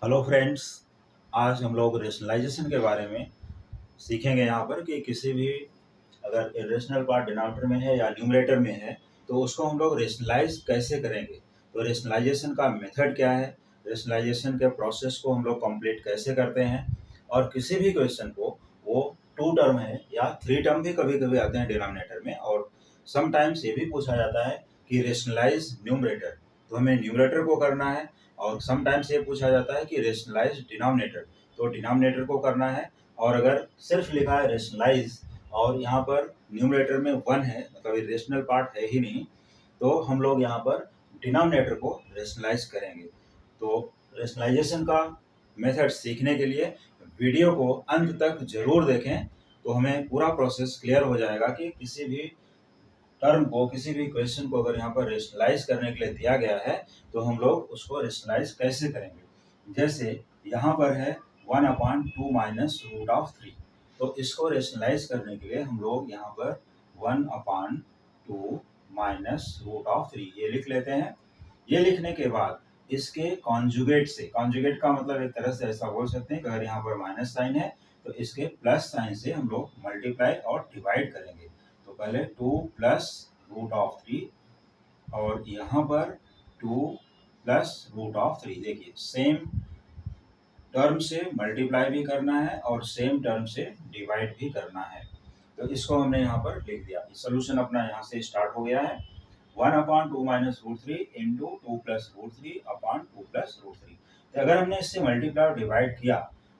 Hello friends. आज हम लोग रेशनलाइजेशन के बारे में सीखेंगे यहाँ पर कि किसी भी अगर इरेशनल पार्ट डिनोमिनेटर में है या न्यूमरेटर में है तो उसको हम लोग रेशनलाइज कैसे करेंगे। तो रेशनलाइजेशन का मेथड क्या है, रेशनलाइजेशन के प्रोसेस को हम लोग कंप्लीट कैसे करते हैं, और किसी भी क्वेश्चन को वो टू टर्म है या थ्री टर्म भी कभी कभी आते हैं डिनोमिनेटर में, और समटाइम्स ये भी पूछा जाता है कि रेशनलाइज न्यूमरेटर, तो हमें न्यूमरेटर को करना है। और समटाइम्स ये पूछा जाता है कि रेशनलाइज डिनोमिनेटर, तो डिनोमिनेटर को करना है। और अगर सिर्फ लिखा है रेशनलाइज और यहाँ पर न्यूमरेटर में वन है, मतलब रेशनल पार्ट है ही नहीं, तो हम लोग यहाँ पर डिनोमिनेटर को रेशनलाइज करेंगे। तो रेशनलाइजेशन का मेथड सीखने के लिए वीडियो को अंत तक जरूर देखें, तो हमें पूरा प्रोसेस क्लियर हो जाएगा कि किसी भी टर्म को, किसी भी क्वेश्चन को अगर यहाँ पर रेशनलाइज करने के लिए दिया गया है तो हम लोग उसको रेशनलाइज कैसे करेंगे। जैसे यहाँ पर है 1/2 - √3, तो इसको रेशनलाइज करने के लिए हम लोग यहाँ पर 1/2 - √3 ये लिख लेते हैं। ये लिखने के बाद इसके कॉन्जुगेट से, कॉन्जुगेट का मतलब एक तरह से ऐसा बोल सकते हैं कि अगर यहाँ पर माइनस साइन है तो इसके प्लस साइन से हम लोग मल्टीप्लाई और डिवाइड करेंगे। तो पहले 2 + √3 और यहाँ पर 2 + √3। देखिए सेम टर्म से मल्टीप्लाई भी करना है और सेम टर्म से डिवाइड भी करना है। तो इसको हमने यहाँ पर लिख दिया। सोल्यूशन अपना यहाँ से स्टार्ट हो गया है। 1/2 - √3 इंटू 2 + √3/2 + √3। तो अगर हमने इससे मल्टीप्लाई और डिवाइड किया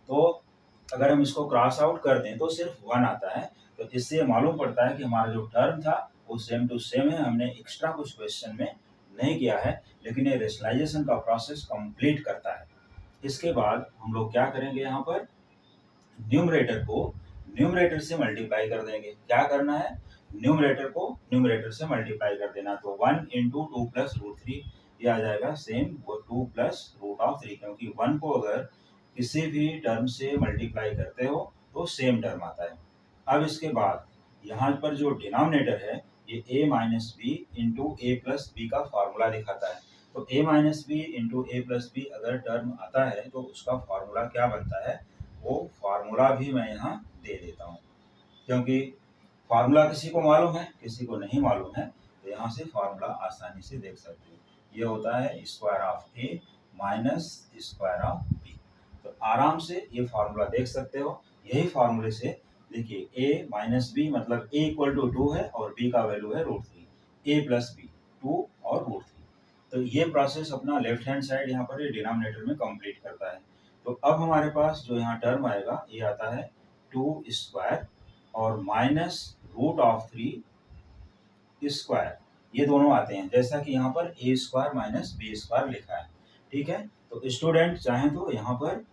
तो अगर हम इसको क्रॉस आउट कर दें तो सिर्फ 1 आता है। तो इससे मालूम पड़ता है कि हमारा जो टर्म था वो सेम टू सेम है, हमने एक्स्ट्रा कुछ क्वेश्चन में नहीं किया है, लेकिन ये रेशनलाइजेशन का प्रोसेस कंप्लीट करता है। इसके बाद हम लोग क्या करेंगे, यहाँ पर न्यूमरेटर को न्यूमरेटर से मल्टीप्लाई कर देंगे। क्या करना है, न्यूमरेटर को न्यूमरेटर से मल्टीप्लाई कर देना। तो 1 इंटू 2 + √3 ये आ जाएगा सेम वो 2 + √3, क्योंकि 1 को अगर किसी भी टर्म से मल्टीप्लाई करते हो तो सेम टर्म आता है। अब इसके बाद यहाँ पर जो डिनोमिनेटर है ये a - b into a + b का फॉर्मूला दिखाता है। तो a - b into a + b अगर टर्म आता है तो उसका फॉर्मूला क्या बनता है, वो फार्मूला भी मैं यहाँ दे देता हूँ, क्योंकि फार्मूला किसी को मालूम है किसी को नहीं मालूम है, तो यहाँ से फार्मूला आसानी से देख सकते हो। ये होता है square of a minus square of b। तो आराम से ये फार्मूला देख सकते हो। यही फार्मूले से देखिए a - b मतलब a = 2 है और b का वैल्यू है √3, a + b 2 और √3। तो ये प्रोसेस अपना लेफ्ट हैंड साइड यहाँ पर ये डिनोमिनेटर में कंप्लीट करता है। तो अब हमारे पास जो यहाँ टर्म आएगा ये आता है 2² और -√3 स्क्वायर, ये दोनों आते हैं, जैसा कि यहाँ पर a² - b² लिखा है। ठीक है, तो स्टूडेंट चाहें तो यहाँ पर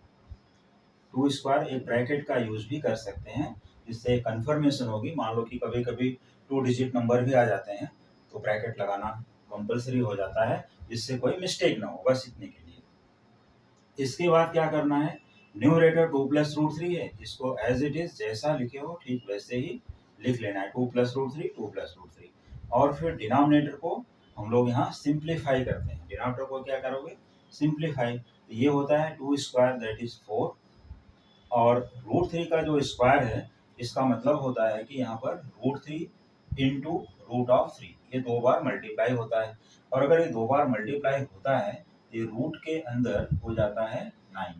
2² एक ब्रैकेट का यूज भी कर सकते हैं, जिससे कंफर्मेशन होगी। मान लो कि कभी कभी 2 डिजिट नंबर भी आ जाते हैं तो ब्रैकेट लगाना कंपलसरी हो जाता है, जिससे कोई मिस्टेक ना हो, बस इतने के लिए। इसके बाद क्या करना है, न्यूमरेटर 2 + √3 है, इसको एज इट इज जैसा लिखे हो ठीक वैसे ही लिख लेना है, 2 + √3 2 + √3। और फिर डिनोमिनेटर को हम लोग यहाँ सिंप्लीफाई करते हैं। डिनोमिनेटर को क्या करोगे, सिंप्लीफाई। ये होता है 2² दैट इज 4, और √3 का जो स्क्वायर है इसका मतलब होता है कि यहाँ पर √3 इंटू √3 ये 2 बार मल्टीप्लाई होता है, और अगर ये 2 बार मल्टीप्लाई होता है ये रूट के अंदर हो जाता है 9।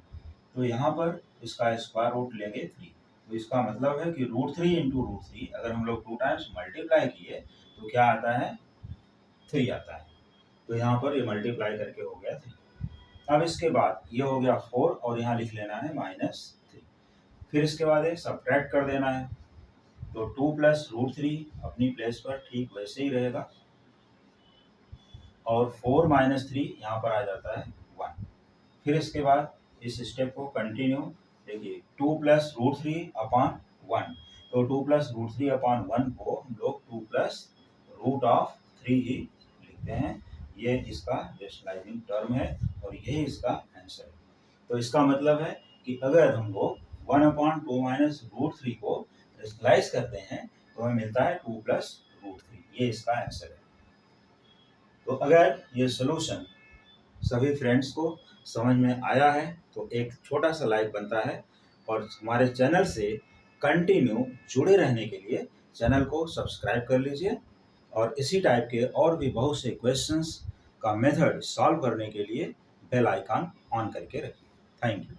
तो यहाँ पर इसका स्क्वायर रूट लेंगे 3, तो इसका मतलब है कि √3 इंटू √3 अगर हम लोग 2 टाइम्स मल्टीप्लाई किए तो क्या आता है, 3 आता है। तो यहाँ पर ये मल्टीप्लाई करके हो गया 3। अब इसके बाद ये हो गया 4 और यहाँ लिख लेना है -3। फिर इसके बाद एक सब्ट्रैक्ट कर देना है, तो 2 + √3 अपनी प्लेस पर ठीक वैसे ही रहेगा, और 4 - 3 यहाँ पर आ जाता है 1। फिर इसके बाद इस स्टेप को कंटिन्यू, देखिए 2 + √3/1, तो 2 + √3/1 को हम लोग 2 + √3 ही लिखते हैं। ये इसका रेशनलाइजिंग टर्म है और यही इसका आंसर है। तो इसका मतलब है कि अगर हम लोग 1/2 - √3 को रेशनलाइज करते हैं तो हमें मिलता है 2 + √3, ये इसका आंसर है। तो अगर ये सोल्यूशन सभी फ्रेंड्स को समझ में आया है तो एक छोटा सा लाइक बनता है, और हमारे चैनल से कंटिन्यू जुड़े रहने के लिए चैनल को सब्सक्राइब कर लीजिए, और इसी टाइप के और भी बहुत से क्वेश्चंस का मेथड सॉल्व करने के लिए बेल आइकन ऑन करके रखिए। Thank you.